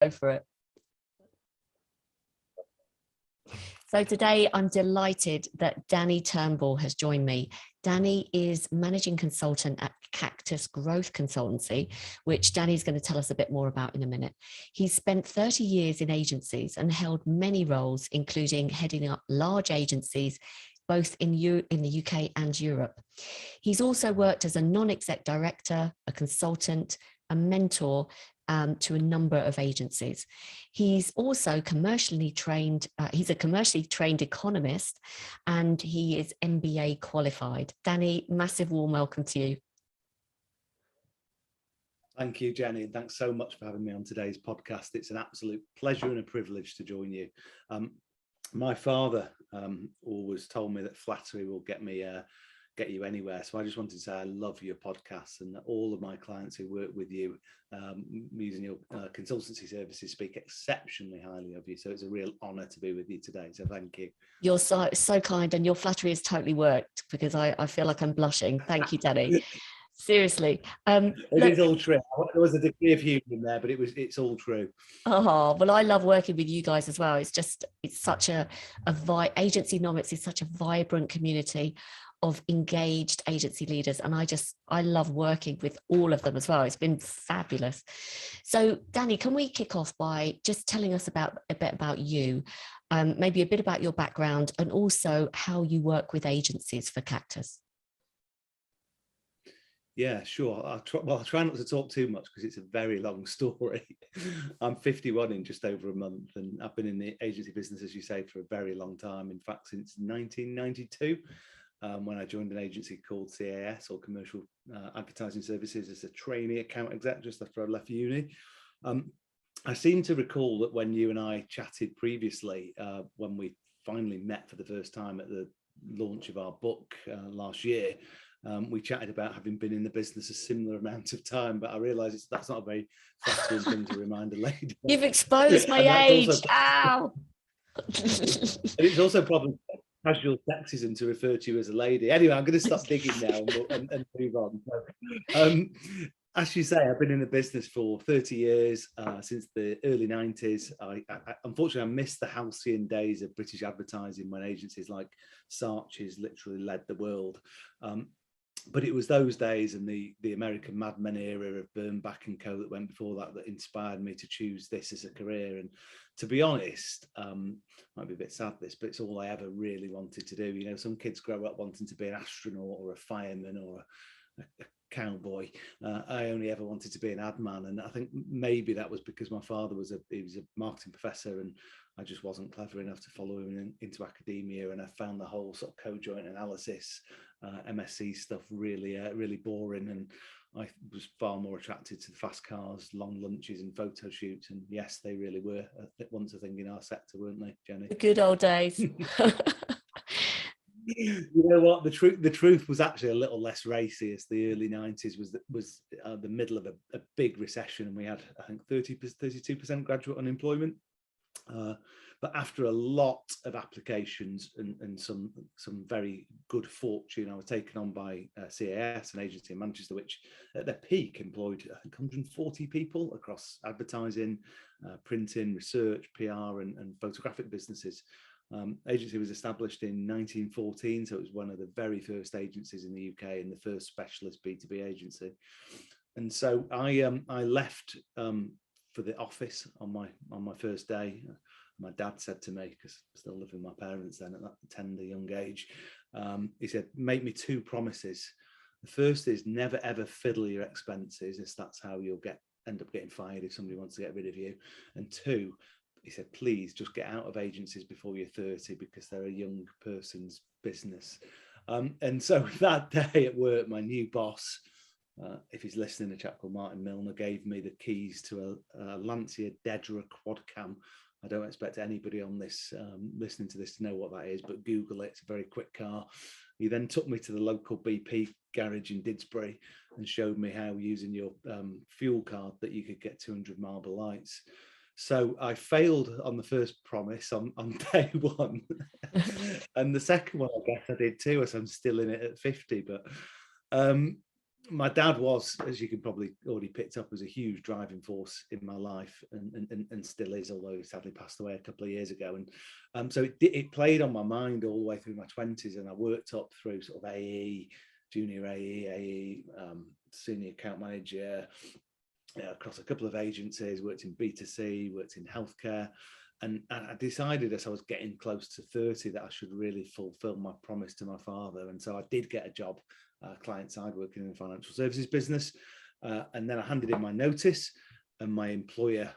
Go for it. So today I'm delighted that Danny Turnbull has joined me. Danny is managing consultant at Cactus Growth Consultancy, which Danny's going to tell us a bit more about in a minute. He's spent 30 years in agencies and held many roles, including heading up large agencies, both in the UK and Europe. He's also worked as a non-exec director, a consultant, a mentor, to a number of agencies. He's also commercially trained, he's a commercially trained economist, and he is MBA qualified. Danny, massive warm welcome to you. Thank you, Jenny, and thanks so much for having me on today's podcast. It's an absolute pleasure and a privilege to join you. My father always told me that flattery will get you anywhere. So I just wanted to say I love your podcast, and that all of my clients who work with you using your consultancy services speak exceptionally highly of you. So it's a real honour to be with you today. So thank you. You're so kind, and your flattery has totally worked, because I feel like I'm blushing. Thank you, Danny. Seriously. It is all true. There was a degree of humour in there, but it's all true. Oh, well, I love working with you guys as well. It's such agency Nomics is such a vibrant community of engaged agency leaders, and I love working with all of them as well. It's been fabulous. So Danny, can we kick off by just telling us a bit about you, maybe a bit about your background, and also how you work with agencies for Cactus? Yeah, sure. I'll try not to talk too much because it's a very long story. I'm 51 in just over a month, and I've been in the agency business, as you say, for a very long time. In fact, since 1992, when I joined an agency called CAS, or Commercial Advertising Services, as a trainee account exec just after I left uni. I seem to recall that when you and I chatted previously, when we finally met for the first time at the launch of our book last year, we chatted about having been in the business a similar amount of time, but I realise that's not a very flattering thing to remind a lady. You've exposed my age. Ow! It's also probably casual sexism to refer to you as a lady. Anyway, I'm going to stop digging now and move on. So, as you say, I've been in the business for 30 years, since the early 90s. Unfortunately, I missed the halcyon days of British advertising when agencies like Saatchi's literally led the world. But it was those days and the American Mad Men era of Bernbach and Co. that went before that inspired me to choose this as a career. And to be honest, might be a bit sad this, but it's all I ever really wanted to do. You know, some kids grow up wanting to be an astronaut or a fireman or a cowboy. I only ever wanted to be an ad man, and I think maybe that was because my father was a marketing professor, and I just wasn't clever enough to follow him into academia, and I found the whole sort of co-joint analysis, MSc stuff really boring, and I was far more attracted to the fast cars, long lunches and photo shoots. And yes, they really were once a thing in our sector, weren't they, Jenny? The good old days. You know what, the truth was actually a little less racy, as the early 90s was the middle of a big recession, and we had, I think, 32% graduate unemployment. But after a lot of applications and some very good fortune, I was taken on by CAS, an agency in Manchester, which at their peak employed, I think, 140 people across advertising, printing, research, PR, and photographic businesses. Agency was established in 1914, so it was one of the very first agencies in the UK and the first specialist B2B agency. And so I left for the office on my first day. My dad said to me, because I still living with my parents then at that tender young age, he said, make me two promises. The first is never ever fiddle your expenses, as that's how you'll end up getting fired if somebody wants to get rid of you. And two, he said, please just get out of agencies before you're 30, because they're a young person's business. And so that day at work, my new boss, if he's listening, a chap called Martin Milner, gave me the keys to a Lancia Dedra quad cam. I don't expect anybody on this listening to this to know what that is, but Google it. It's a very quick car. He then took me to the local BP garage in Didsbury and showed me how, using your fuel card, that you could get 200 Marlboro Lights. So I failed on the first promise on day one. And the second one, I guess I did too, as I'm still in it at 50. But my dad was, as you can probably already picked up, was a huge driving force in my life, and still is, although he sadly passed away a couple of years ago. And so it played on my mind all the way through my 20s, and I worked up through sort of AE, junior AE, senior account manager, across a couple of agencies, worked in B2C, worked in healthcare. And I decided as I was getting close to 30 that I should really fulfill my promise to my father. And so I did get a job client side working in the financial services business. And then I handed in my notice, and my employer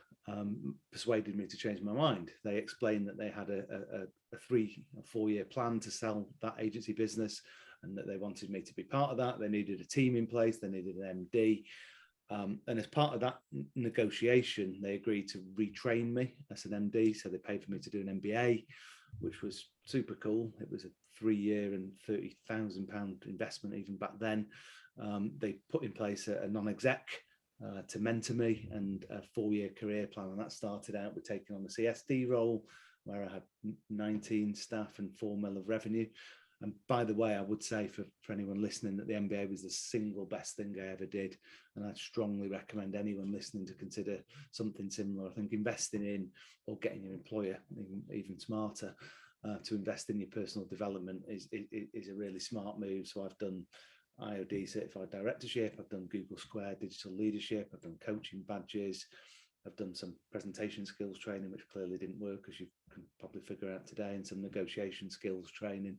persuaded me to change my mind. They explained that they had a 3 or 4 year plan to sell that agency business, and that they wanted me to be part of that. They needed a team in place, they needed an MD. And as part of that negotiation, they agreed to retrain me as an MD. So they paid for me to do an MBA, which was super cool. It was a 3 year and £30,000 investment even back then. They put in place a non-exec to mentor me, and a 4 year career plan. And that started out with taking on the CSD role, where I had 19 staff and 4 mil of revenue. And by the way, I would say for anyone listening that the MBA was the single best thing I ever did. And I'd strongly recommend anyone listening to consider something similar. I think investing in, or getting your employer even smarter, to invest in your personal development is a really smart move. So I've done IOD certified directorship, I've done Google Square digital leadership, I've done coaching badges, I've done some presentation skills training, which clearly didn't work, as you can probably figure out today, and some negotiation skills training.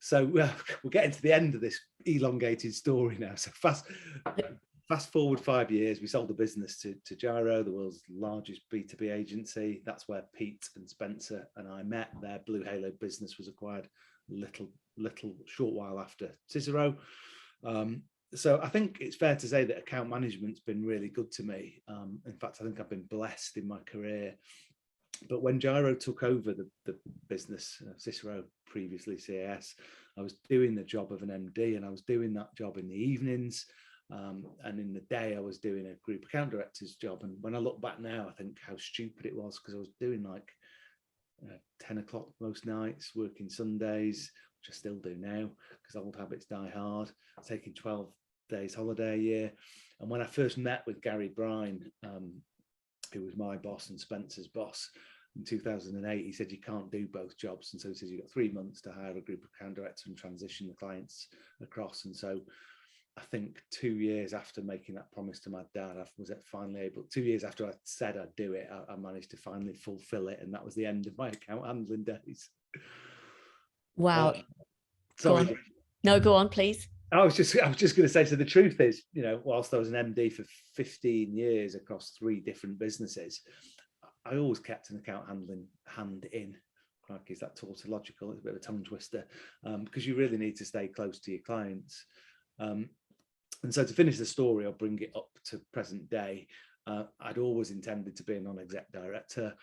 So we're getting to the end of this elongated story now. So fast forward 5 years, we sold the business to Gyro, the world's largest B2B agency. That's where Pete and Spencer and I met. Their Blue Halo business was acquired little short while after Cicero. So I think it's fair to say that account management's been really good to me. In fact, I think I've been blessed in my career. But when Gyro took over the business, Cicero, previously CAS, I was doing the job of an MD, and I was doing that job in the evenings. And in the day, I was doing a group account director's job. And when I look back now, I think how stupid it was, because I was doing like 10 o'clock most nights, working Sundays, which I still do now, because old habits die hard, taking 12 days holiday a year. And when I first met with Gary Brine, who was my boss and Spencer's boss, in 2008, he said, you can't do both jobs. And so he says, you've got 3 months to hire a group account director and transition the clients across. And so I think 2 years after making that promise to my dad, I was finally able, 2 years after I said I'd do it, I managed to finally fulfill it. And that was the end of my account handling days. Wow. Sorry. Go on. No, go on, please. I was just going to say, so the truth is, whilst I was an MD for 15 years across 3 different businesses, I always kept an account handling hand in. Crikey, is that tautological? It's a bit of a tongue twister, because you really need to stay close to your clients. And so to finish the story, I'll bring it up to present day. I'd always intended to be a non-exec director,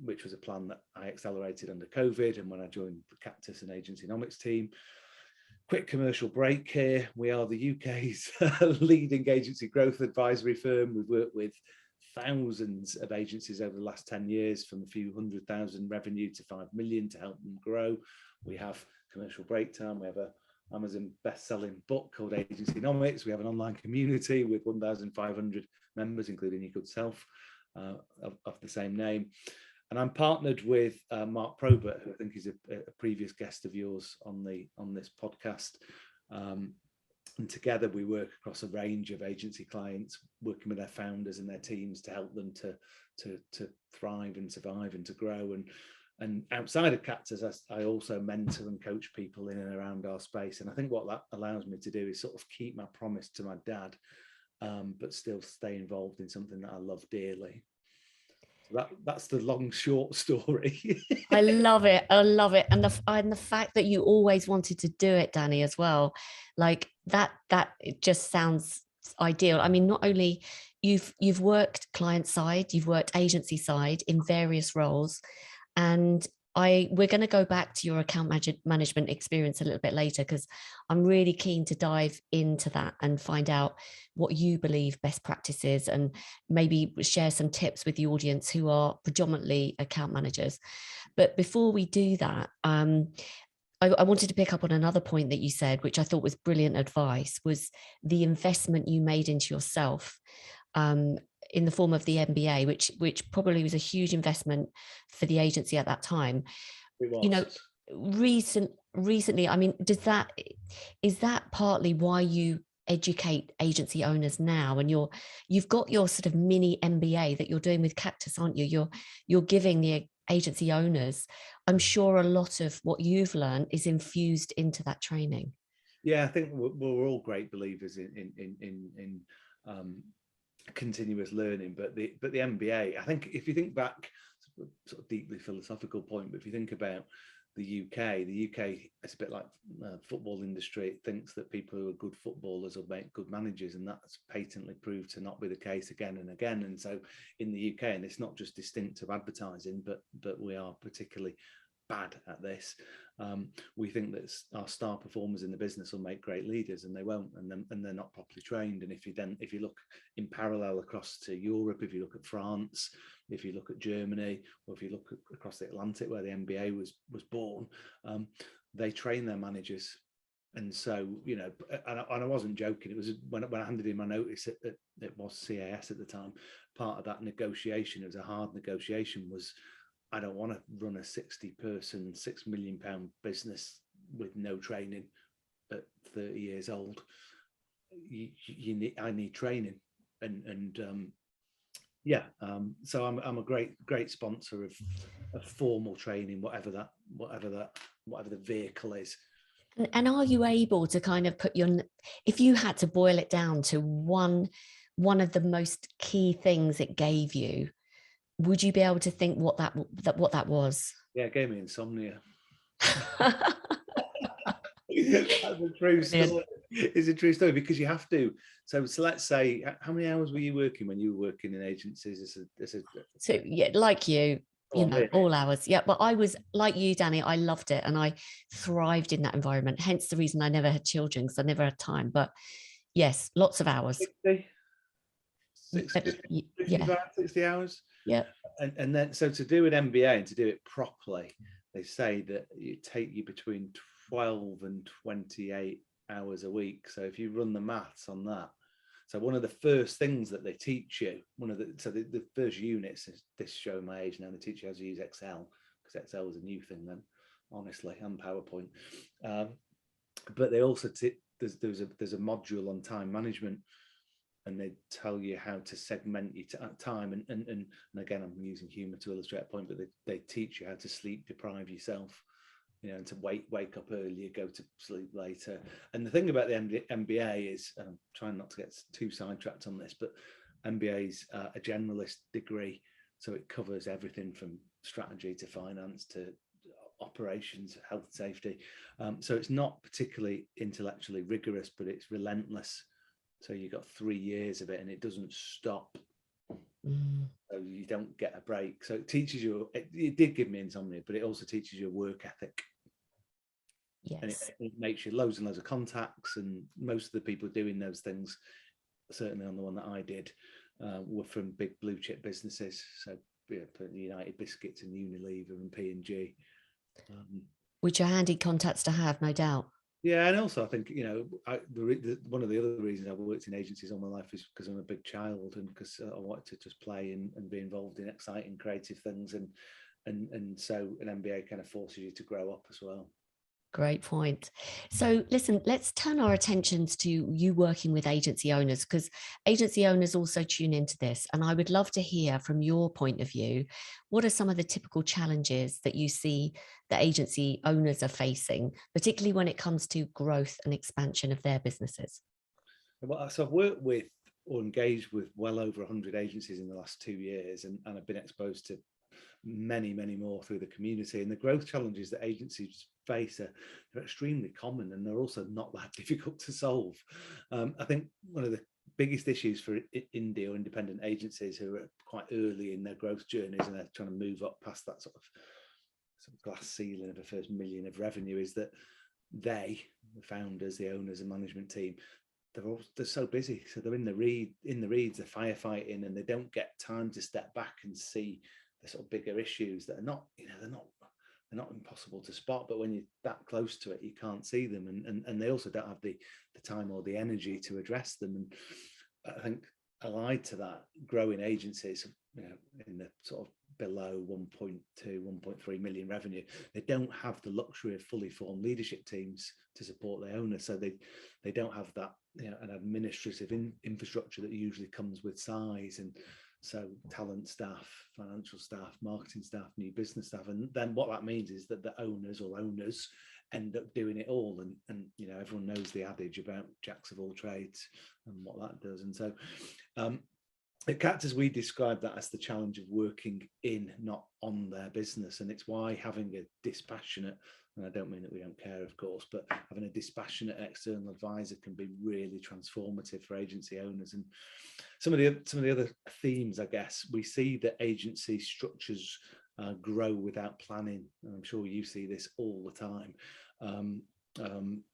which was a plan that I accelerated under COVID. And when I joined the Cactus and Agencynomics team, quick commercial break here. We are the UK's leading agency growth advisory firm. We've worked with thousands of agencies over the last 10 years, from a few 100,000 revenue to 5 million, to help them grow. We have commercial break time. We have a Amazon best-selling book called Agencynomics. We have an online community with 1,500 members, including your good self, of the same name. And I'm partnered with Mark Probert, who I think is a previous guest of yours on this podcast. And together we work across a range of agency clients, working with their founders and their teams to help them to thrive and survive and to grow. And outside of Cactus, I also mentor and coach people in and around our space. And I think what that allows me to do is sort of keep my promise to my dad, but still stay involved in something that I love dearly. That's the long short story. I love it. I love it. And the fact that you always wanted to do it, Danny, as well, like that it just sounds ideal. I mean, not only you've worked client side, you've worked agency side in various roles, and we're going to go back to your account management experience a little bit later, because I'm really keen to dive into that and find out what you believe best practices, and maybe share some tips with the audience who are predominantly account managers. But before we do that, I wanted to pick up on another point that you said, which I thought was brilliant advice, was the investment you made into yourself, in the form of the MBA, which probably was a huge investment for the agency at that time. It You know, was. recently, I mean, is that partly why you educate agency owners now, and you've got your sort of mini MBA that you're doing with Cactus, aren't you? You're giving the agency owners, I'm sure a lot of what you've learned is infused into that training. Yeah, I think we're all great believers in continuous learning, but the MBA, I think, if you think back, sort of deeply philosophical point, but if you think about the UK, it's a bit like football industry. It thinks that people who are good footballers will make good managers, and that's patently proved to not be the case again and again. And so in the UK, and it's not just distinct to advertising, but we are particularly bad at this. We think that our star performers in the business will make great leaders, and they won't, and they're not properly trained. And if you look in parallel across to Europe, if you look at France, if you look at Germany, or if you look across the Atlantic where the MBA was born, they train their managers. And so, you know, and I wasn't joking. It was when I handed in my notice, it was CAS at the time. Part of that negotiation, it was a hard negotiation, was I don't want to run a 60-person, £6 million business with no training at 30 years old. I need training, and so I'm a great sponsor of formal training, whatever the vehicle is. And are you able to kind of if you had to boil it down to one of the most key things it gave you, would you be able to think what that was? Yeah, it gave me insomnia. That's a true story. It's a true story, because you have to. So let's say, how many hours were you working when you were working in agencies? So yeah, like you know, all hours. Yeah, but I was like you, Danny. I loved it, and I thrived in that environment. Hence the reason I never had children, because I never had time. But yes, lots of hours. 60 hours. Yeah. And then, so to do an MBA and to do it properly, they say that it take you between 12 and 28 hours a week. So if you run the maths on that, so one of the first things that they teach you, the first units, is this showing my age now, they teach you how to use Excel, because Excel was a new thing then, honestly, and PowerPoint. But they also there's a module on time management, and they tell you how to segment your time. And again, I'm using humor to illustrate a point, but they teach you how to sleep deprive yourself, you know, and to wake up earlier, go to sleep later. And the thing about the MBA is, and I'm trying not to get too sidetracked on this, but MBA is a generalist degree. So it covers everything from strategy to finance to operations, health and safety. So it's not particularly intellectually rigorous, but it's relentless. So you got 3 years of it, and it doesn't stop. So you don't get a break. So it teaches you, it did give me insomnia, but it also teaches you a work ethic. Yes. And it makes you loads and loads of contacts. And most of the people doing those things, certainly on the one that I did, were from big blue chip businesses. So United Biscuits and Unilever and P&G. Which are handy contacts to have, no doubt. Yeah, and also I think, you know, one of the other reasons I've worked in agencies all my life is because I'm a big child, and because I wanted to just play and be involved in exciting, creative things, and so an MBA kind of forces you to grow up as well. Great point. So listen, let's turn our attentions to you working with agency owners, because agency owners also tune into this. And I would love to hear from your point of view, what are some of the typical challenges that you see the agency owners are facing, particularly when it comes to growth and expansion of their businesses? Well, so I've worked with or engaged with well over 100 agencies in the last 2 years, and I've been exposed to many more through the community. And the growth challenges that agencies face are extremely common, and they're also not that difficult to solve. I think one of the biggest issues for indie or independent agencies who are quite early in their growth journeys and they're trying to move up past that sort of glass ceiling of the first million of revenue is that the founders, the owners and management team, they're so busy. So they're in the reeds, they're firefighting, and they don't get time to step back and see the sort of bigger issues that are not, you know, they're not they're not impossible to spot, but when you're that close to it, you can't see them, and they also don't have the time or the energy to address them. And I think allied to that, growing agencies, in the sort of below 1.2, 1.3 million revenue, they don't have the luxury of fully formed leadership teams to support their owners. So they don't have that, an administrative infrastructure that usually comes with size. And so talent staff, financial staff, marketing staff, new business staff. And then what that means is that the owners end up doing it all. And everyone knows the adage about jacks of all trades and what that does. And so at Cactus, we describe that as the challenge of working in, not on their business. And it's why having a dispassionate, and I don't mean that we don't care, of course, but having a dispassionate external advisor can be really transformative for agency owners. And some of the other themes, I guess, we see that agency structures grow without planning. And I'm sure you see this all the time.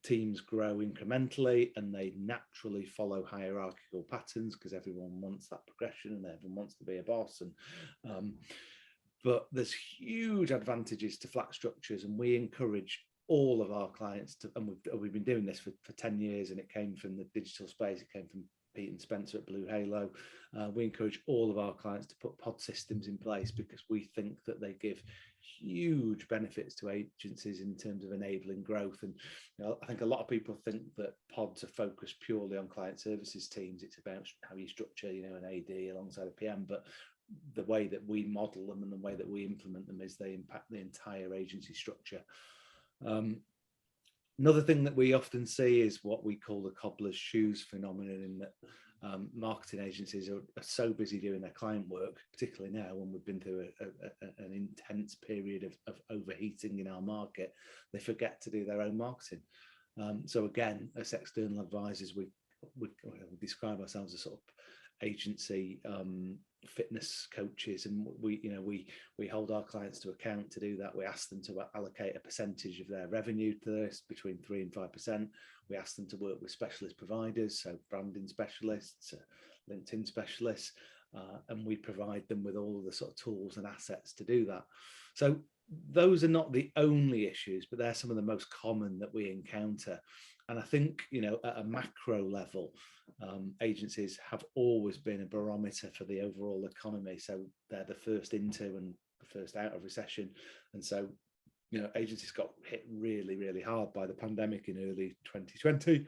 Teams grow incrementally and they naturally follow hierarchical patterns because everyone wants that progression and everyone wants to be a boss. And but there's huge advantages to flat structures, and we encourage all of our clients to, and we've been doing this for 10 years, and it came from the digital space, it came from Pete and Spencer at Blue Halo. We encourage all of our clients to put pod systems in place because we think that they give huge benefits to agencies in terms of enabling growth. And I think a lot of people think that pods are focused purely on client services teams. It's about how you structure, an AD alongside a PM, but the way that we model them and the way that we implement them is they impact the entire agency structure. Another thing that we often see is what we call the cobbler's shoes phenomenon, in that marketing agencies are so busy doing their client work, particularly now when we've been through an intense period of overheating in our market, they forget to do their own marketing. So again, as external advisors, we describe ourselves as sort of agency fitness coaches, and we hold our clients to account to do that. We ask them to allocate a percentage of their revenue to this, between 3 and 5%. We ask them to work with specialist providers, so branding specialists, LinkedIn specialists, and we provide them with all of the sort of tools and assets to do that. So those are not the only issues, but they're some of the most common that we encounter. And I think, at a macro level, agencies have always been a barometer for the overall economy. So they're the first into and the first out of recession. And so, agencies got hit really, really hard by the pandemic in early 2020.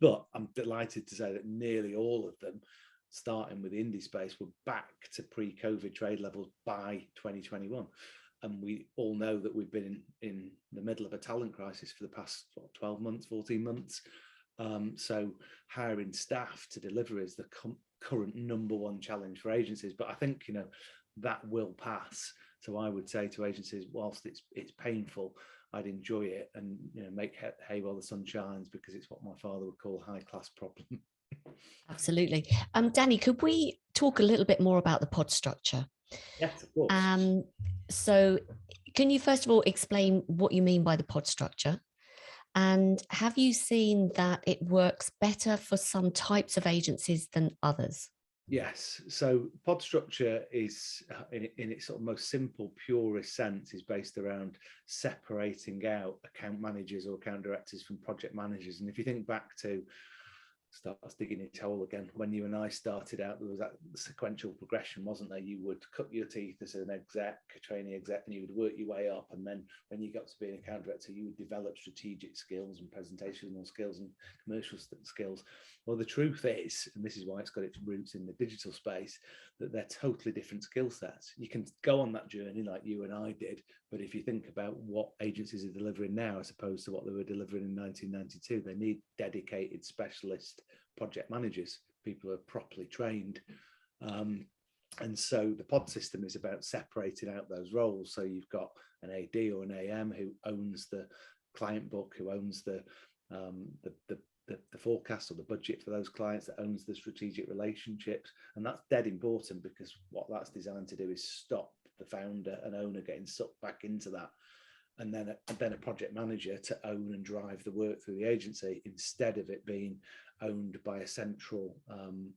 But I'm delighted to say that nearly all of them, starting with the indie space, were back to pre-COVID trade levels by 2021. And we all know that we've been in the middle of a talent crisis for the past 12 months, 14 months. So hiring staff to deliver is the current number one challenge for agencies. But I think, that will pass. So I would say to agencies, whilst it's painful, I'd enjoy it and, make hay while the sun shines, because it's what my father would call a high-class problem. Absolutely. Danny, could we talk a little bit more about the pod structure? Yes, of course. So can you first of all explain what you mean by the pod structure? And have you seen that it works better for some types of agencies than others? Yes. So pod structure is, in its sort of most simple, purest sense, is based around separating out account managers or account directors from project managers. And if you think back to, starts digging its hole again, when you and I started out, there was that sequential progression, wasn't there? You would cut your teeth as an exec, a trainee exec, and you would work your way up. And then when you got to be an account director, you would develop strategic skills and presentational skills and commercial skills. Well, the truth is, and this is why it's got its roots in the digital space, that they're totally different skill sets. You can go on that journey like you and I did, but if you think about what agencies are delivering now as opposed to what they were delivering in 1992, they need dedicated specialist project managers, people who are properly trained. And so the pod system is about separating out those roles. So you've got an AD or an AM who owns the client book, who owns the forecast or the budget for those clients, that owns the strategic relationships. And that's dead important, because what that's designed to do is stop the founder and owner getting sucked back into that. And then a project manager to own and drive the work through the agency, instead of it being owned by a central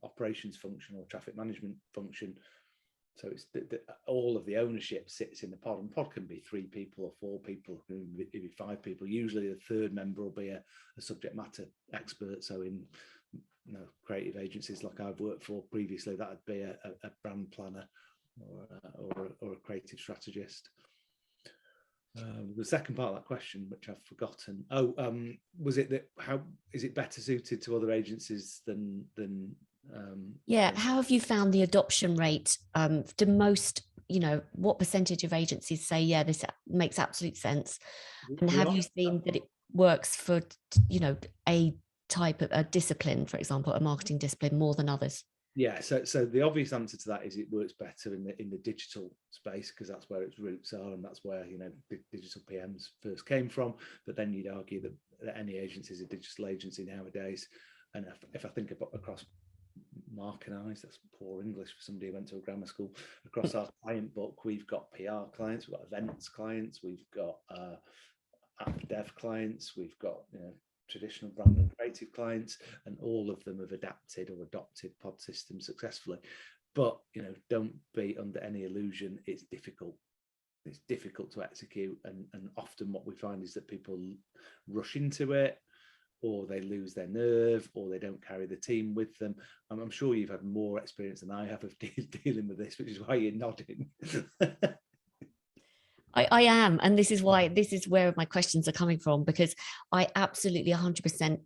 operations function or traffic management function. So it's all of the ownership sits in the pod, and pod can be 3 people or 4 people, maybe 5 people. Usually the third member will be a subject matter expert. So in creative agencies like I've worked for previously, that would be a brand planner or a creative strategist. The second part of that question, which I've forgotten. Was it that how is it better suited to other agencies than how have you found the adoption rate? The most, what percentage of agencies say, yeah, this makes absolute sense? And have you seen that it works for, a type of a discipline, for example, a marketing discipline more than others? Yeah, so the obvious answer to that is it works better in the digital space, because that's where its roots are, and that's where digital PMs first came from. But then you'd argue that any agency is a digital agency nowadays. And if I think about across Mark and I, that's poor English for somebody who went to a grammar school, across our client book, we've got PR clients, we've got events clients, we've got app dev clients, we've got traditional brand and creative clients, and all of them have adapted or adopted pod systems successfully. But don't be under any illusion, it's difficult to execute, and often what we find is that people rush into it, or they lose their nerve, or they don't carry the team with them. I'm sure you've had more experience than I have of dealing with this, which is why you're nodding. I am, and this is where my questions are coming from, because I absolutely 100%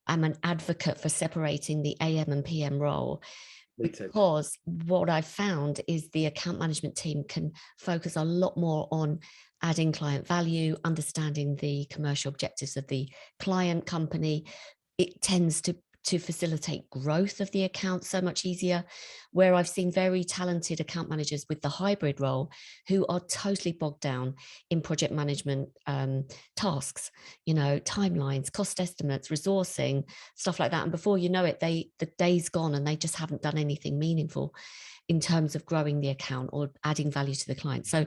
am an advocate for separating the AM and PM role. Because what I've found is the account management team can focus a lot more on adding client value, understanding the commercial objectives of the client company. It tends to facilitate growth of the account so much easier, where I've seen very talented account managers with the hybrid role who are totally bogged down in project management tasks, timelines, cost estimates, resourcing, stuff like that. And before you know it, the day's gone and they just haven't done anything meaningful in terms of growing the account or adding value to the client. So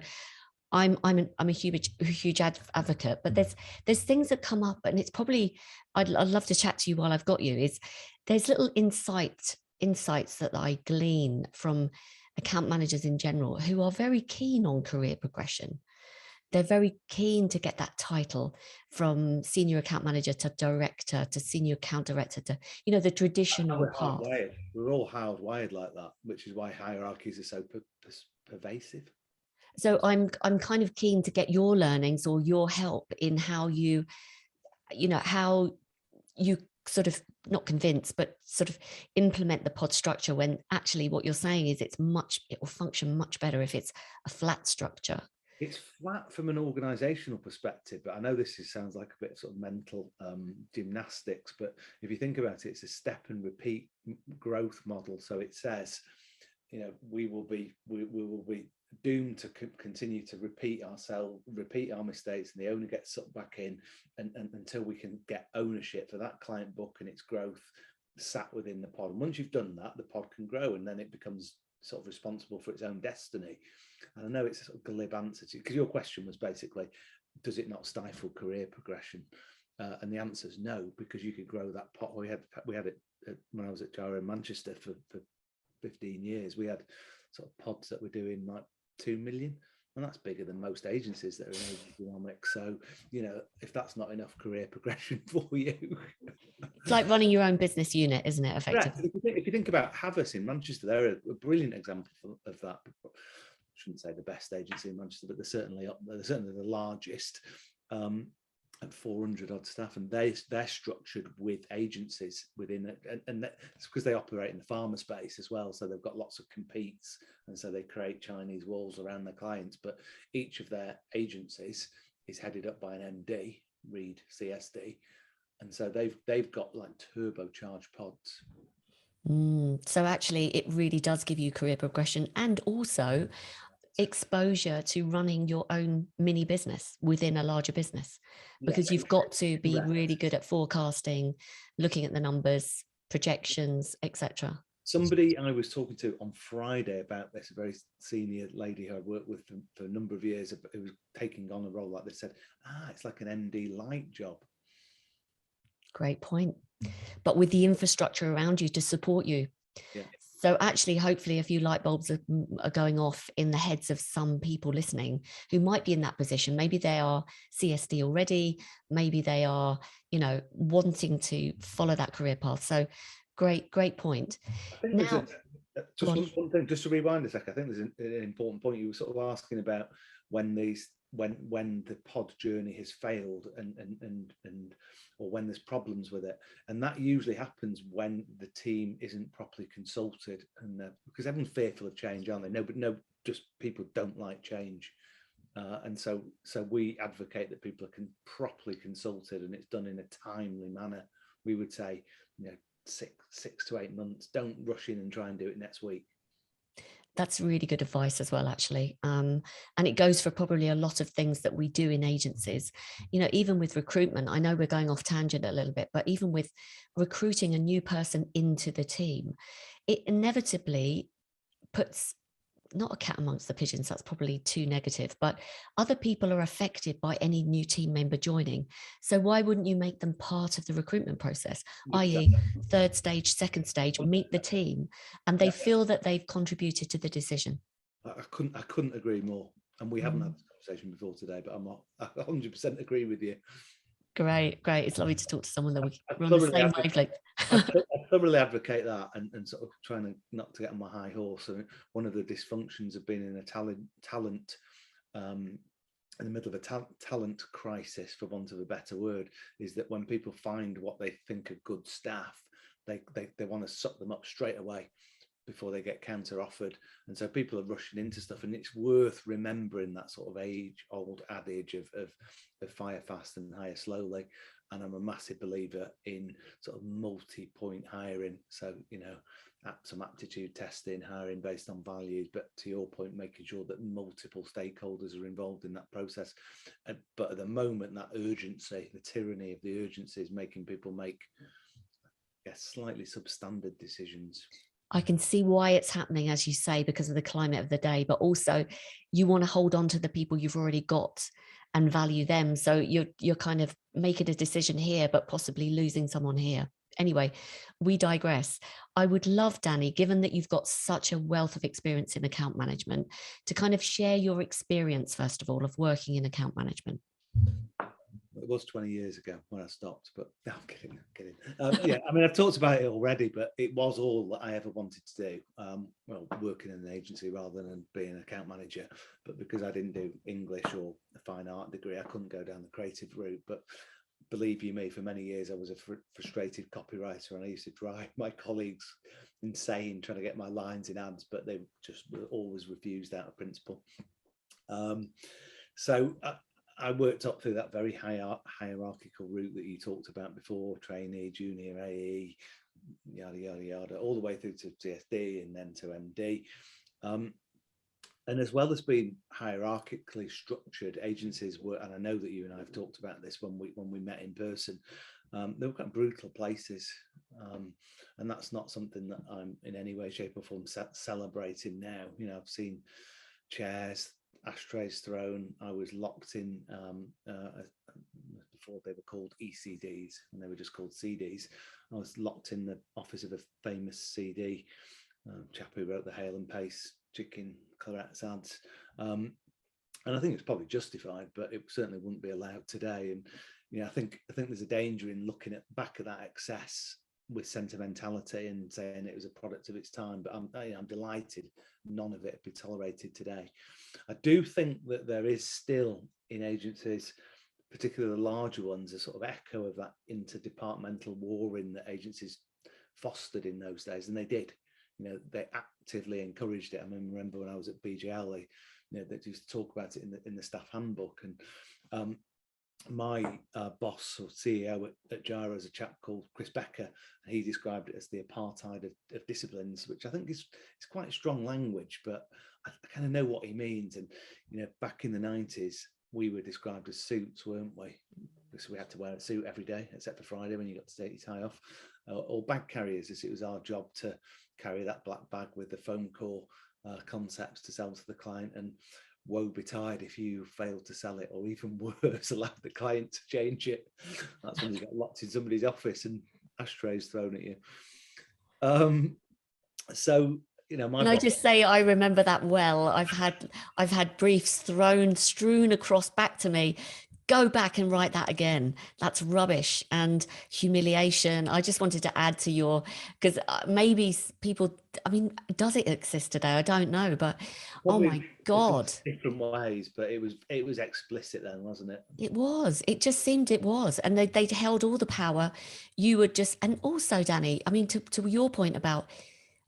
I'm a huge advocate, but there's things that come up, and it's probably I'd love to chat to you while I've got you. There's little insights that I glean from account managers in general who are very keen on career progression. They're very keen to get that title from senior account manager to director to senior account director to the traditional path. We're all hardwired like that, which is why hierarchies are so pervasive. So I'm kind of keen to get your learnings or your help in how you sort of not convince, but sort of implement the pod structure, when actually what you're saying is it will function much better if it's a flat structure. It's flat from an organizational perspective, but I know this sounds like a bit of sort of mental gymnastics, but if you think about it, it's a step and repeat growth model. So it says, we will be doomed to continue to repeat our mistakes, and the owner gets sucked back in, and until we can get ownership for that client book and its growth sat within the pod. And once you've done that, the pod can grow, and then it becomes sort of responsible for its own destiny. And I know it's a sort of glib answer to, because your question was basically, does it not stifle career progression? And the answer is no, because you could grow that pod. We had it when I was at Jira in Manchester for 15 years. We had sort of pods that were doing like 2 million, and that's bigger than most agencies that are in economics. So if that's not enough career progression for you, it's like running your own business unit, isn't it, effectively? If you think about Havas in Manchester, they're a brilliant example of that. I shouldn't say the best agency in Manchester, but they're certainly the largest, at 400 odd staff, and they're structured with agencies within it, and it's because they operate in the pharma space as well, so they've got lots of competes, and so they create Chinese walls around their clients. But each of their agencies is headed up by an MD, Reed CSD, and so they've got like turbocharged pods. So actually it really does give you career progression, and also exposure to running your own mini business within a larger business, because you've got to be really good at forecasting, looking at the numbers, projections, etc. Somebody I was talking to on Friday about this, a very senior lady who I worked with for a number of years, who was taking on a role like this, said, it's like an MD light job. Great point. But with the infrastructure around you to support you. Yeah. So actually, hopefully a few light bulbs are going off in the heads of some people listening who might be in that position. Maybe they are CSD already, maybe they are, wanting to follow that career path. So great point. I think Now, just one thing, just to rewind a sec. I think there's an important point. You were sort of asking about when the pod journey has failed and or when there's problems with it, and that usually happens when the team isn't properly consulted, and because everyone's fearful of change, aren't they? Just people don't like change, and so we advocate that people are properly consulted, and it's done in a timely manner. We would say, 6 to 8 months. Don't rush in and try and do it next week. That's really good advice as well, actually. And it goes for probably a lot of things that we do in agencies. Even with recruitment, I know we're going off tangent a little bit, but even with recruiting a new person into the team, it inevitably puts not a cat amongst the pigeons, that's probably too negative, but other people are affected by any new team member joining. So why wouldn't you make them part of the recruitment process, i.e. third stage, second stage, meet the team, and they feel that they've contributed to the decision? I couldn't agree more. And we haven't had this conversation before today, but I 100% agree with you. Great. It's lovely to talk to someone that we're on the same wavelength. I thoroughly advocate that, and sort of trying not to get on my high horse. And one of the dysfunctions of being in a talent in the middle of a talent crisis, for want of a better word, is that when people find what they think are good staff, they want to suck them up straight away before they get counter offered, and so people are rushing into stuff. And it's worth remembering that sort of age-old adage of fire fast and hire slowly. And I'm a massive believer in sort of multi-point hiring. So some aptitude testing, hiring based on values, but to your point, making sure that multiple stakeholders are involved in that process. But at the moment, that urgency, the tyranny of the urgency, is making people make slightly substandard decisions. I can see why it's happening, as you say, because of the climate of the day, but also you want to hold on to the people you've already got and value them. So you're kind of making a decision here, but possibly losing someone here. Anyway, we digress. I would love, Danny, given that you've got such a wealth of experience in account management, to kind of share your experience, first of all, of working in account management. It was 20 years ago when I stopped, but no, I'm kidding. I mean, I've talked about it already, but it was all that I ever wanted to do. Working in an agency rather than being an account manager. But because I didn't do English or a fine art degree, I couldn't go down the creative route. But believe you me, for many years, I was a frustrated copywriter, and I used to drive my colleagues insane trying to get my lines in ads, but they just were always refused out of principle. So I worked up through that very hierarchical route that you talked about before: trainee, junior, AE, yada yada yada, all the way through to CSD and then to MD. And as well as being hierarchically structured, agencies were, and I know that you and I have talked about this when we met in person, they were kind of brutal places, and that's not something that I'm in any way, shape, or form celebrating now. I've seen chairs, ashtrays thrown. I was locked in before they were called ECDs, and they were just called CDs. I was locked in the office of a famous CD chap who wrote the Hale and Pace chicken Clarets ads, and I think it's probably justified, but it certainly wouldn't be allowed today. And I think there's a danger in looking back at that excess with sentimentality and saying it was a product of its time. But I'm delighted none of it be tolerated today. I do think that there is still in agencies, particularly the larger ones, a sort of echo of that interdepartmental warring that agencies fostered in those days, and they did. They actively encouraged it. I remember when I was at BGL, they used to talk about it in the staff handbook. And my boss or CEO at Gyro is a chap called Chris Becker, and he described it as the apartheid of disciplines, which I think is quite strong language, but I kind of know what he means. And back in the 90s, we were described as suits, weren't we? Because we had to wear a suit every day, except for Friday when you got to take your tie off, or bag carriers, as it was our job to carry that black bag with the phone call concepts to sell to the client, and woe betide if you failed to sell it, or even worse, allow the client to change it. That's when you get locked in somebody's office and ashtrays thrown at you. So, you know, my Can I boss, just say I remember that well. I've had briefs strewn across back to me. Go back and write that again. That's rubbish and humiliation. I just wanted to add to your, because maybe people, I mean, does it exist today? I don't know, but oh probably my God, different ways, but it was explicit then, wasn't it? it was. It just seemed it was. And they held all the power. You would just, and also, Danny, I mean, to your point about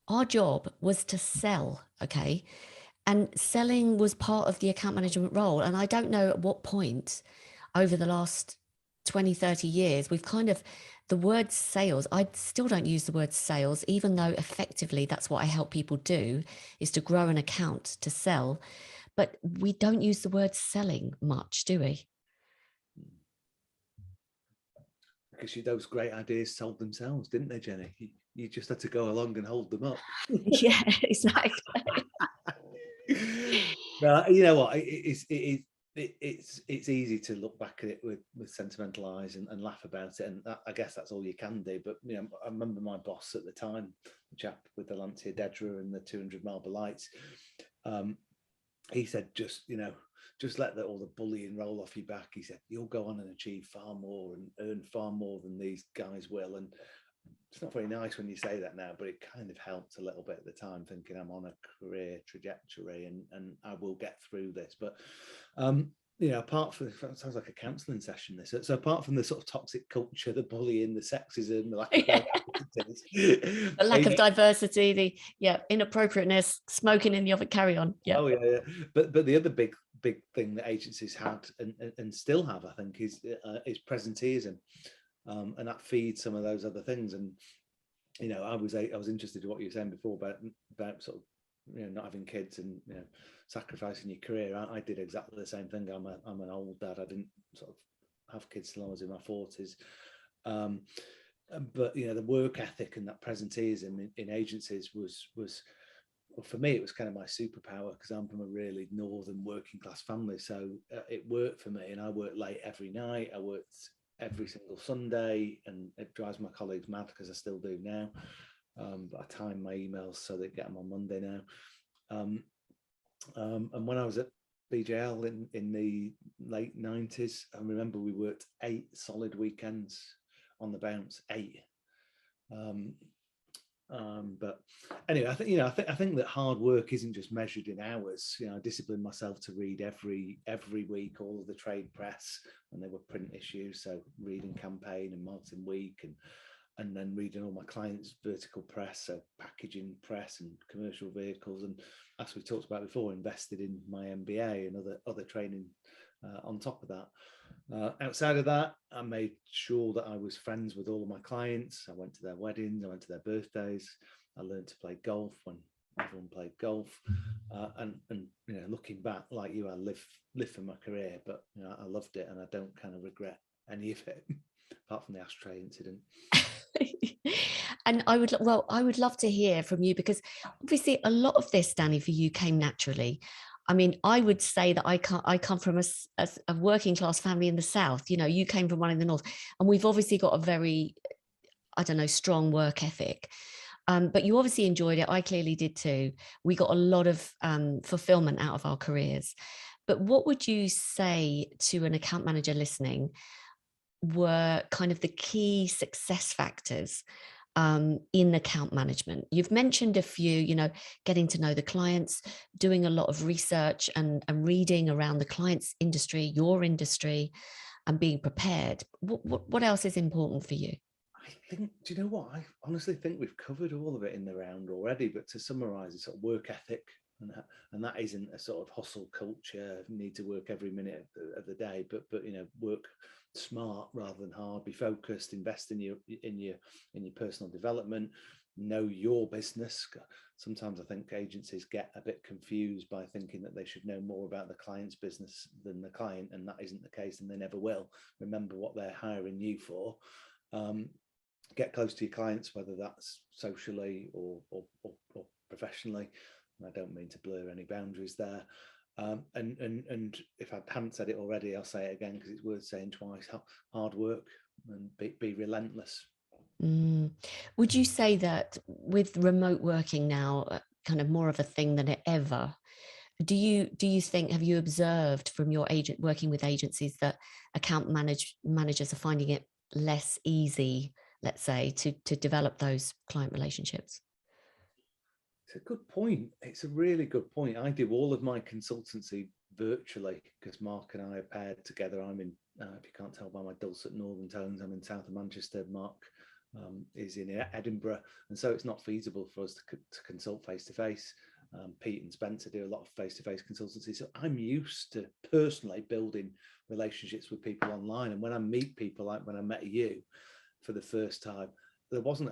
our job was to sell, okay? And selling was part of the account management role. And I don't know at what point over the last 20, 30 years, we've kind of, the word sales, I still don't use the word sales, even though effectively that's what I help people do, is to grow an account to sell. But we don't use the word selling much, do we? Because those great ideas sold themselves, didn't they, Jenny? You just had to go along and hold them up. Yeah, exactly. No, you know what? It's easy to look back at it with sentimental eyes and laugh about it, and I guess that's all you can do. But you know, I remember my boss at the time, the chap with the Lancia Dedra and the 200 Marlboro Lights. He said, just let all the bullying roll off your back. He said, you'll go on and achieve far more and earn far more than these guys will. And it's not very nice when you say that now, but it kind of helped a little bit at the time, thinking I'm on a career trajectory and I will get through this. But apart from, it sounds like a counselling session, this. So apart from the sort of toxic culture, the bullying, the sexism, the lack of the lack of diversity, the inappropriateness, smoking in the oven, carry on. Yeah. Oh yeah. But the other big thing that agencies had and still have, I think, is presenteeism. And that feeds some of those other things. And you know, I was interested in what you were saying before about sort of not having kids and sacrificing your career. I did exactly the same thing. I'm an old dad. I didn't sort of have kids till I was in my 40s. But the work ethic and that presenteeism in agencies was well, for me, it was kind of my superpower because I'm from a really northern working class family. So it worked for me, and I worked late every night. I worked every single Sunday, and it drives my colleagues mad because I still do now. But I time my emails so they get them on Monday now. And when I was at BJL in the late 90s, I remember we worked 8 solid weekends on the bounce, 8. But anyway, I think that hard work isn't just measured in hours. I disciplined myself to read every week all of the trade press when they were print issues. So reading Campaign and Marketing Week, and then reading all my clients' vertical press, so packaging press and commercial vehicles. And as we talked about before, invested in my MBA and other training on top of that. Outside of that, I made sure that I was friends with all of my clients. I went to their weddings, I went to their birthdays. I learned to play golf when everyone played golf. And looking back, like you, I live for my career, but I loved it, and I don't kind of regret any of it, apart from the ashtray incident. And I would love to hear from you, because obviously a lot of this, Danny, for you came naturally. I mean, I would say that I come from a working class family in the South. You came from one in the North, and we've obviously got a very, I don't know, strong work ethic. But you obviously enjoyed it. I clearly did too. We got a lot of fulfillment out of our careers. But what would you say to an account manager listening were kind of the key success factors in account management? You've mentioned a few, getting to know the clients, doing a lot of research and reading around the client's industry, your industry, and being prepared. What else is important for you? I think, do you know what? I honestly think we've covered all of it in the round already, but to summarize, it's sort of work ethic, and that isn't a sort of hustle culture, need to work every minute of the day, but work smart rather than hard, be focused, invest in your personal development, know your business. Sometimes I think agencies get a bit confused by thinking that they should know more about the client's business than the client, and that isn't the case, and they never will. Remember what they're hiring you for. Get close to your clients, whether that's socially or professionally. And I don't mean to blur any boundaries there. And if I haven't said it already, I'll say it again because it's worth saying twice. Hard work and be relentless. Would you say that with remote working now, kind of more of a thing than it ever, do you think, have you observed from your agent working with agencies that managers are finding it less easy, let's say, to develop those client relationships? It's a good point. It's a really good point. I do all of my consultancy virtually because Mark and I are paired together. I'm in, if you can't tell by my dulcet northern tones, I'm in south of Manchester. Mark is in Edinburgh, and so it's not feasible for us to consult face to face. Pete and Spencer do a lot of face-to-face consultancy, so I'm used to personally building relationships with people online. And when I meet people, like when I met you for the first time, it wasn't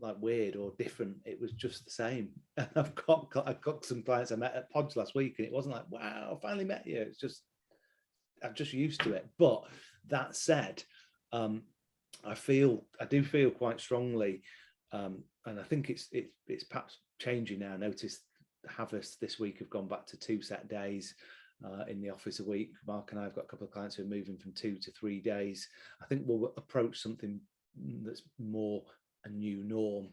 like weird or different. It was just the same. And I've got some clients I met at Pods last week, and it wasn't like, wow, I finally met you. It's just, I'm just used to it. But that said, I do feel quite strongly, and I think it's perhaps changing now. I noticed Havas this week have gone back to 2 set days in the office a week. Mark and I have got a couple of clients who are moving from 2 to 3 days. I think we'll approach something that's more a new norm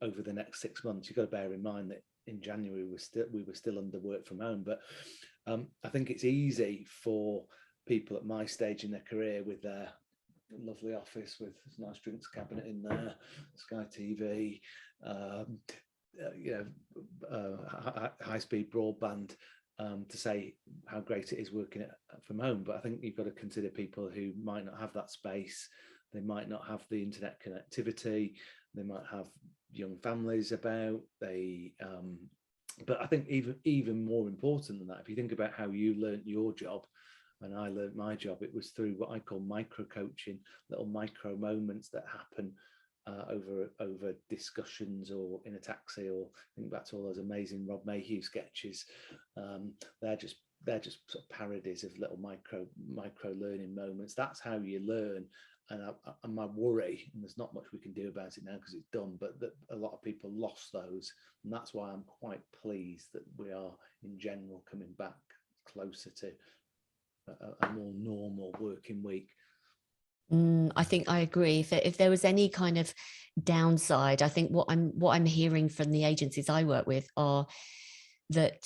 over the next 6 months. You've got to bear in mind that in January we were still under work from home, but I think it's easy for people at my stage in their career with their lovely office with a nice drinks cabinet in there, Sky TV, high-speed broadband, to say how great it is working from home. But I think you've got to consider people who might not have that space. They might not have the internet connectivity. They might have young families about. But I think even more important than that, if you think about how you learnt your job and I learned my job, it was through what I call micro coaching, little micro moments that happen over discussions or in a taxi, or think back to all those amazing Rob Mayhew sketches. They're just sort of parodies of little micro learning moments. That's how you learn. And my worry, and there's not much we can do about it now because it's done, but that a lot of people lost those, and that's why I'm quite pleased that we are in general coming back closer to a more normal working week. I think I agree. If there was any kind of downside, I think what I'm hearing from the agencies I work with are that,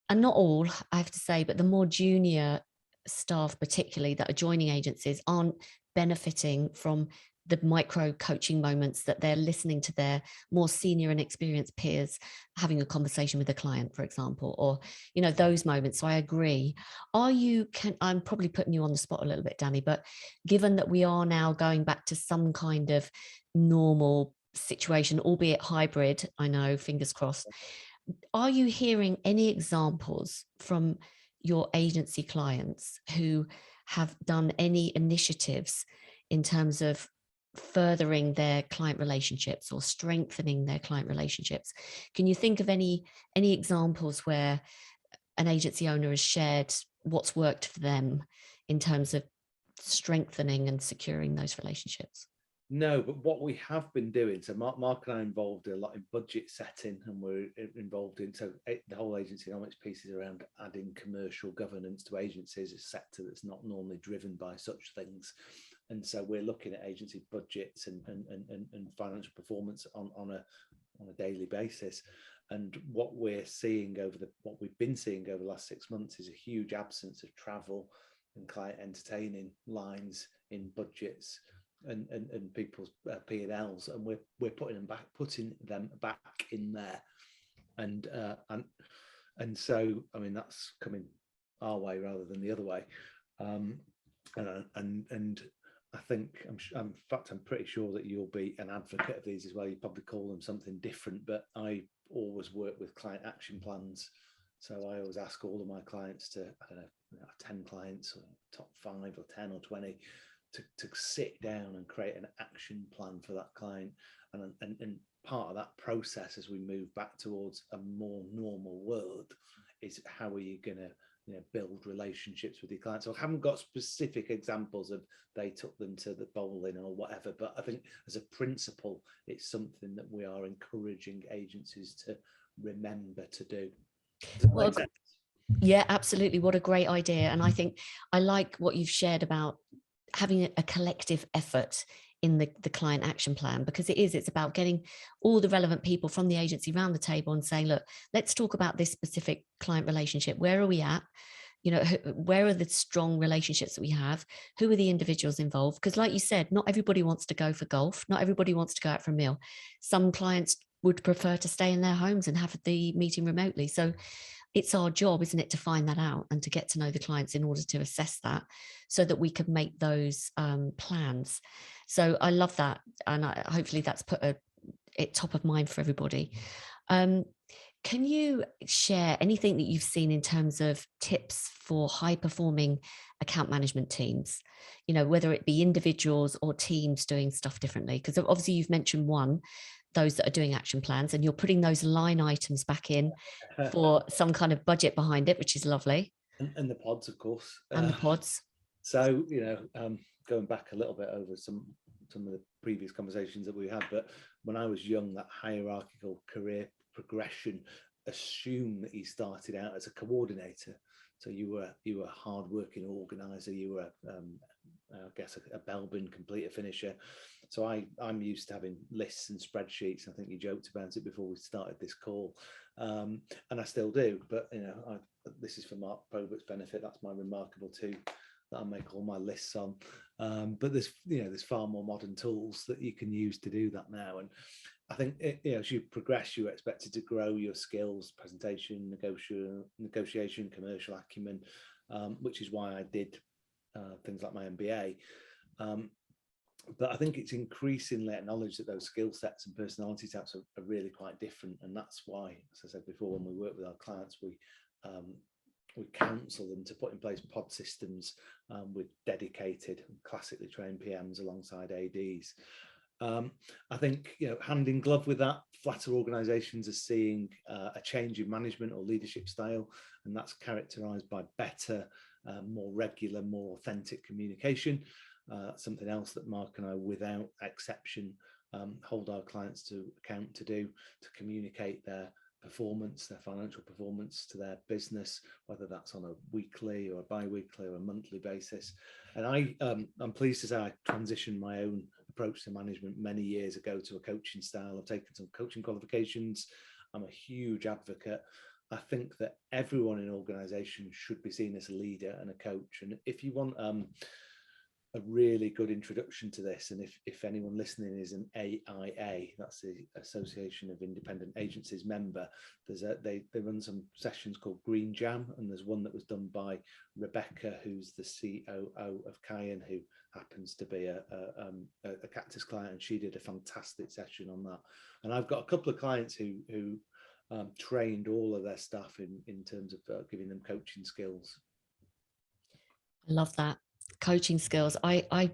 and not all, I have to say, but the more junior staff, particularly that are joining agencies, aren't benefiting from the micro coaching moments that they're listening to their more senior and experienced peers having a conversation with a client, for example, or, those moments. So I agree. I'm probably putting you on the spot a little bit, Danny, but given that we are now going back to some kind of normal situation, albeit hybrid, I know, fingers crossed, are you hearing any examples from your agency clients who have done any initiatives in terms of furthering their client relationships or strengthening their client relationships? Can you think of any examples where an agency owner has shared what's worked for them in terms of strengthening and securing those relationships? No, but what we have been doing, so Mark and I are involved a lot in budget setting, and we're involved in, so the whole agency economics piece is around adding commercial governance to agencies, a sector that's not normally driven by such things. And so we're looking at agency budgets and financial performance on a daily basis. And what we're seeing what we've been seeing over the last 6 months is a huge absence of travel and client entertaining lines in budgets and people's P&Ls, and we're putting them back in there. And so, I mean, that's coming our way rather than the other way. And I think in fact I'm pretty sure that you'll be an advocate of these as well. You probably call them something different, but I always work with client action plans. So I always ask all of my clients to, 10 clients or top 5 or 10 or 20 to sit down and create an action plan for that client. And part of that process as we move back towards a more normal world is how are you going to build relationships with your clients. So I haven't got specific examples of they took them to the bowling or whatever, but I think as a principle, it's something that we are encouraging agencies to remember to do. Well, yeah, absolutely. What a great idea. And I think I like what you've shared about having a collective effort in the client action plan, because it's about getting all the relevant people from the agency around the table and saying, look, let's talk about this specific client relationship. Where are we at? You know, where are the strong relationships that we have? Who are the individuals involved? Because like you said, not everybody wants to go for golf. Not everybody wants to go out for a meal. Some clients would prefer to stay in their homes and have the meeting remotely. So it's our job, isn't it, to find that out and to get to know the clients in order to assess that so that we can make those plans. So I love that. And hopefully that's put it top of mind for everybody. Can you share anything that you've seen in terms of tips for high performing account management teams? You know, whether it be individuals or teams doing stuff differently? Because obviously you've mentioned those that are doing action plans, and you're putting those line items back in for some kind of budget behind it, which is lovely. And the pods, of course. And the pods. So, you know, going back a little bit over some of the previous conversations that we had, but when I was young, that hierarchical career progression assumed that you started out as a coordinator. So you were a hard-working organizer. You were, I guess, a bell bin completer finisher. So I'm used to having lists and spreadsheets. I think you joked about it before we started this call, and I still do. But you know, this is for Mark Probert's benefit. That's my remarkable too, that I make all my lists on. But there's far more modern tools that you can use to do that now. And I think as you progress, you're expected to grow your skills, presentation, negotiation, commercial acumen, which is why I did things like my MBA. But I think it's increasingly acknowledged that those skill sets and personality types are really quite different. And that's why, as I said before, when we work with our clients, we counsel them to put in place pod systems with dedicated, classically trained PMs alongside ADs. I think, hand in glove with that, flatter organizations are seeing a change in management or leadership style, and that's characterized by better, more regular, more authentic communication. Something else that Mark and I, without exception, hold our clients to account to do, to communicate their performance, their financial performance to their business, whether that's on a weekly or a bi-weekly or a monthly basis. And I'm pleased to say I transitioned my own approach to management many years ago to a coaching style. I've taken some coaching qualifications. I'm a huge advocate. I think that everyone in organizations should be seen as a leader and a coach. And if you want a really good introduction to this, and if anyone listening is an AIA, that's the Association of Independent Agencies member, they run some sessions called Green Jam, and there's one that was done by Rebecca, who's the COO of Cayenne, who happens to be a Cactus client, and she did a fantastic session on that. And I've got a couple of clients who trained all of their staff in terms of giving them coaching skills. I love that. Coaching skills. I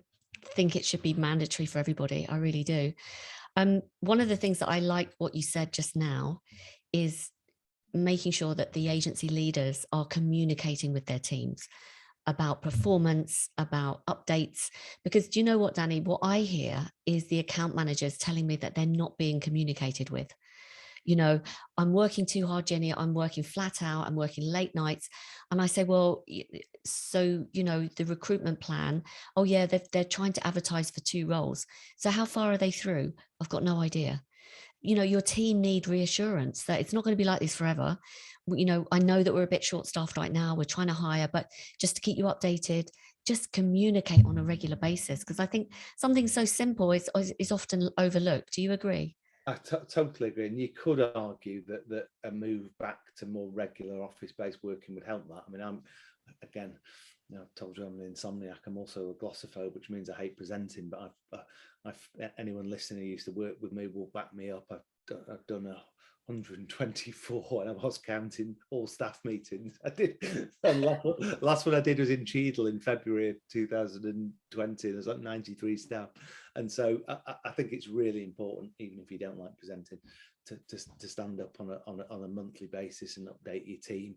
think it should be mandatory for everybody. I really do. One of the things that I like what you said just now is making sure that the agency leaders are communicating with their teams about performance, about updates, because do you know what, Danny, what I hear is the account managers telling me that they're not being communicated with. I'm working too hard, Jenny. I'm working flat out. I'm working late nights. And I say, well, so, the recruitment plan, oh yeah, they're trying to advertise for 2 roles. So how far are they through? I've got no idea. Your team need reassurance that it's not going to be like this forever. I know that we're a bit short staffed right now. We're trying to hire, but just to keep you updated, just communicate on a regular basis. Because I think something so simple is often overlooked. Do you agree? I totally agree, and you could argue that a move back to more regular office-based working would help that. I mean, I've told you I'm an insomniac. I'm also a glossophobe, which means I hate presenting. But anyone listening who used to work with me will back me up. I've done 124, and I was counting all staff meetings. I did. Last one I did was in Cheadle in February of 2020. There's like 93 staff, and so I think it's really important, even if you don't like presenting, to stand up on a monthly basis and update your team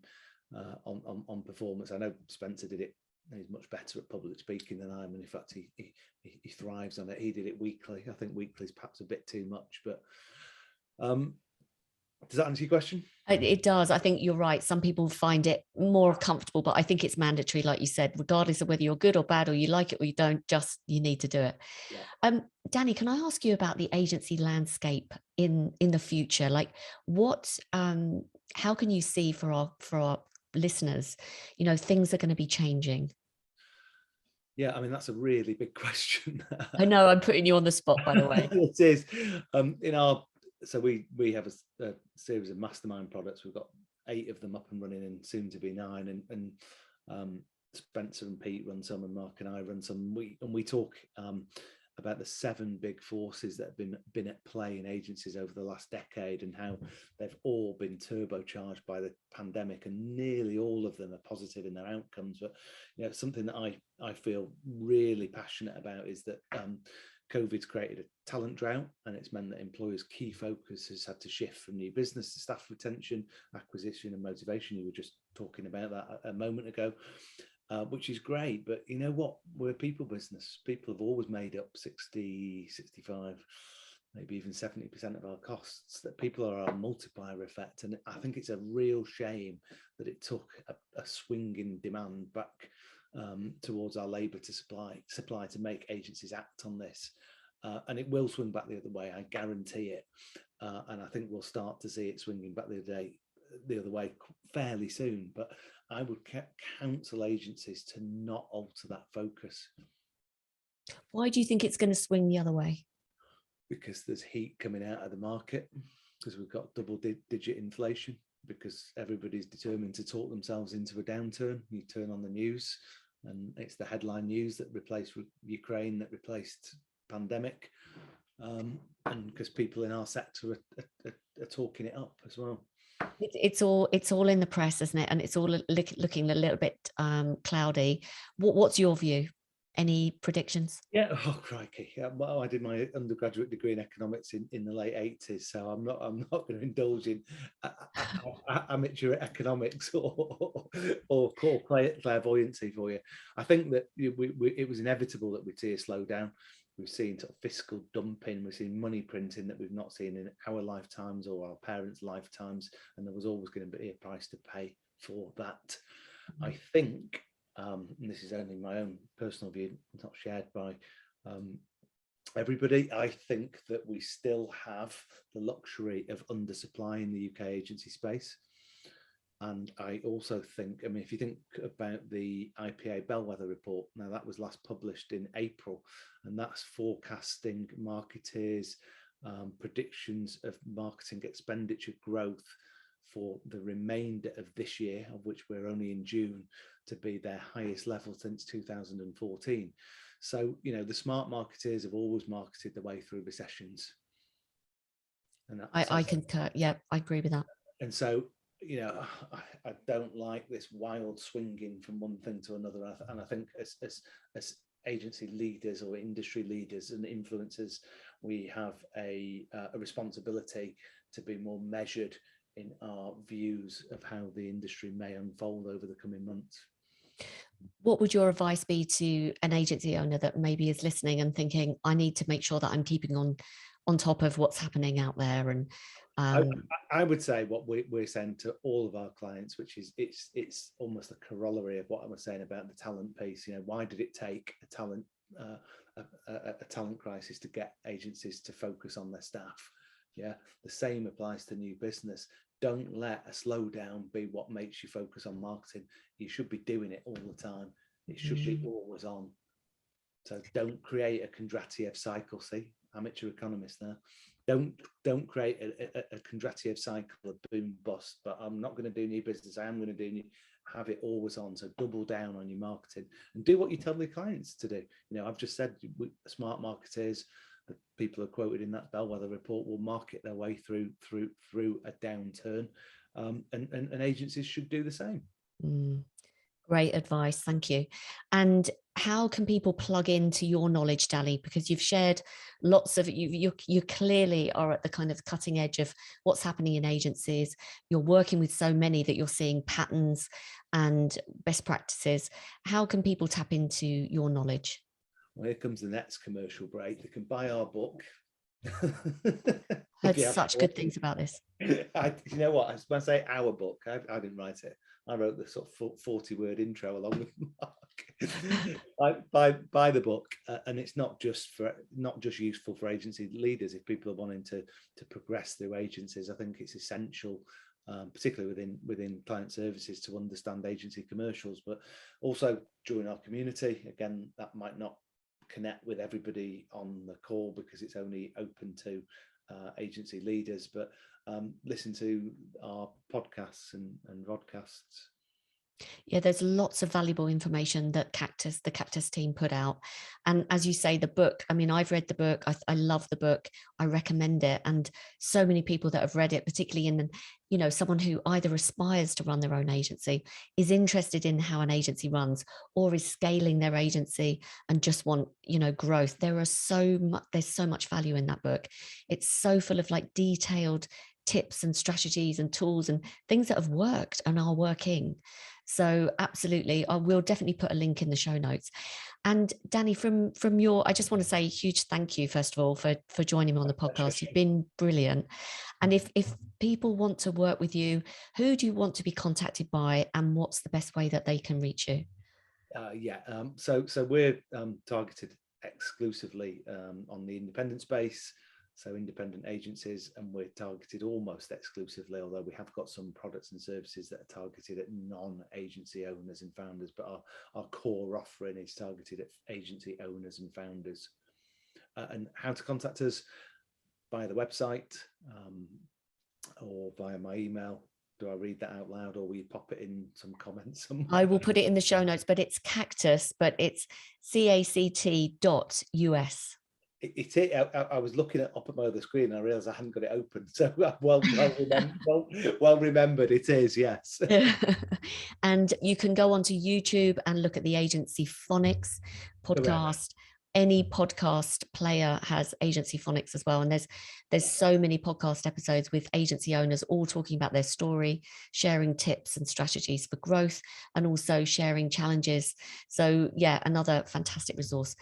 on performance. I know Spencer did it. He's much better at public speaking than I am, and in fact, he thrives on it. He did it weekly. I think weekly is perhaps a bit too much, but Does that answer your question? It does. I think you're right. Some people find it more comfortable, but I think it's mandatory, like you said, regardless of whether you're good or bad, or you like it or you don't, just you need to do it. Yeah. Danny, can I ask you about the agency landscape in the future? Like what how can you see for our listeners, things are going to be changing? Yeah, I mean, that's a really big question. I know I'm putting you on the spot, by the way. It is. So we have a series of mastermind products. We've got 8 of them up and running, and soon to be 9. And Spencer and Pete run some, and Mark and I run some. We talk about the 7 big forces that have been at play in agencies over the last decade, and how they've all been turbocharged by the pandemic, and nearly all of them are positive in their outcomes. But something that I feel really passionate about is that COVID's created a talent drought, and it's meant that employers' key focus has had to shift from new business to staff retention, acquisition, and motivation. You were just talking about that a moment ago, which is great. But you know what? We're a people business. People have always made up 60, 65, maybe even 70% of our costs. That people are our multiplier effect. And I think it's a real shame that it took a swing in demand back towards our labour to supply to make agencies act on this, and it will swing back the other way, I guarantee it. And I think we'll start to see it swinging back the other way fairly soon. But I would counsel agencies to not alter that focus. Why do you think it's going to swing the other way? Because there's heat coming out of the market, because we've got double-digit inflation, because everybody's determined to talk themselves into a downturn. You turn on the news, and it's the headline news that replaced Ukraine, that replaced pandemic, and because people in our sector are talking it up as well. It's all in the press, isn't it? And it's all looking a little bit cloudy. What's your view? Any predictions? Yeah, oh crikey! Well, I did my undergraduate degree in economics in the late 80s, so I'm not going to indulge in amateur economics or clairvoyancy for you. I think that it was inevitable that we'd see a slowdown. We've seen sort of fiscal dumping, we've seen money printing that we've not seen in our lifetimes or our parents' lifetimes, and there was always going to be a price to pay for that. I think, and this is only my own personal view, not shared by everybody, I think that we still have the luxury of undersupply in the UK agency space. And I also think, I mean, if you think about the IPA Bellwether report, now that was last published in April, and that's forecasting marketers' predictions of marketing expenditure growth for the remainder of this year, of which we're only in June, to be their highest level since 2014. So, the smart marketers have always marketed the way through recessions. And I concur. Yeah, I agree with that. And so, I don't like this wild swinging from one thing to another. And I think as agency leaders or industry leaders and influencers, we have a responsibility to be more measured in our views of how the industry may unfold over the coming months. What would your advice be to an agency owner that maybe is listening and thinking, I need to make sure that I'm keeping on top of what's happening out there? And I would say what we're saying to all of our clients, which is it's almost a corollary of what I was saying about the talent piece. Why did it take a talent crisis to get agencies to focus on their staff? Yeah, the same applies to new business. Don't let a slowdown be what makes you focus on marketing. You should be doing it all the time. It should be always on. So don't create a Kondratiev cycle. See, amateur economist there. Don't create a Kondratiev cycle of boom bust. But I'm not going to do new business. I am going to have it always on. So double down on your marketing and do what you tell the clients to do. I've just said smart marketers, the people are quoted in that Bellwether report, will market their way through a downturn, and agencies should do the same. Great advice, thank you. And how can people plug into your knowledge, Danny? Because you've shared lots of you clearly are at the kind of cutting edge of what's happening in agencies. You're working with so many that you're seeing patterns and best practices. How can people tap into your knowledge? Well, here comes the next commercial break. They can buy our book, Heard such good things about this. You know what? When I say our book, I didn't write it. I wrote the sort of 40-word intro along with Mark. Buy the book, and it's not just useful for agency leaders. If people are wanting to progress through agencies, I think it's essential, particularly within client services, to understand agency commercials, but also join our community. Again, that might not connect with everybody on the call because it's only open to agency leaders, but listen to our podcasts and rodcasts. Yeah, there's lots of valuable information that the Cactus team put out. And as you say, the book, I mean, I've read the book. I love the book. I recommend it. And so many people that have read it, particularly in, you know, someone who either aspires to run their own agency, is interested in how an agency runs, or is scaling their agency and just want, you know, growth. There's so much value in that book. It's so full of like detailed tips and strategies and tools and things that have worked and are working. So absolutely, I will definitely put a link in the show notes. And Danny, from I just want to say a huge thank you, first of all, for joining me on the podcast. You've been brilliant. And if people want to work with you, who do you want to be contacted by, and what's the best way that they can reach you? So we're targeted exclusively on the independent space. So independent agencies, and we're targeted almost exclusively, although we have got some products and services that are targeted at non-agency owners and founders, but our core offering is targeted at agency owners and founders. And how to contact us: via the website or via my email. Do I read that out loud, or will you pop it in some comments somewhere? I will put it in the show notes, but it's Cactus, but it's CACT.US. I was looking up at my other screen and I realized I hadn't got it open. So well remembered it is, yes. And you can go onto YouTube and look at the Agency Phonics podcast. Any podcast player has Agency Phonics as well. And there's so many podcast episodes with agency owners all talking about their story, sharing tips and strategies for growth, and also sharing challenges. So yeah, another fantastic resource.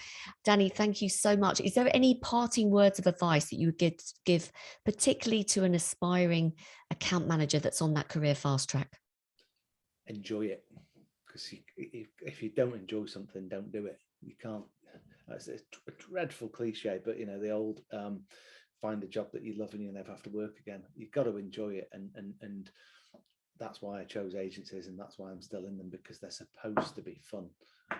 Danny, thank you so much. Is there any parting words of advice that you would give particularly to an aspiring account manager that's on that career fast track? Enjoy it, because if you don't enjoy something, don't do it. You can't. It's a dreadful cliche, but you know, the old find a job that you love and you never have to work again. You've got to enjoy it, and that's why I chose agencies, and that's why I'm still in them, because they're supposed to be fun.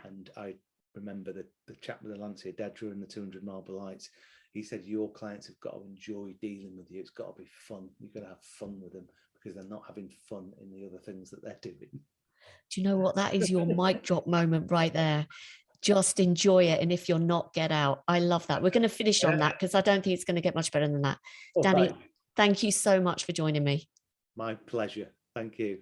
And I remember the chap with the Lancia Dedra and the 200 Marble Lights. He said, your clients have got to enjoy dealing with you. It's got to be fun. You've got to have fun with them, because they're not having fun in the other things that they're doing. Do you know what? That is your mic drop moment right there. Just enjoy it. And if you're not, get out. I love that. We're going to finish on that, because I don't think it's going to get much better than that. Danny, thank you so much for joining me. My pleasure. Thank you.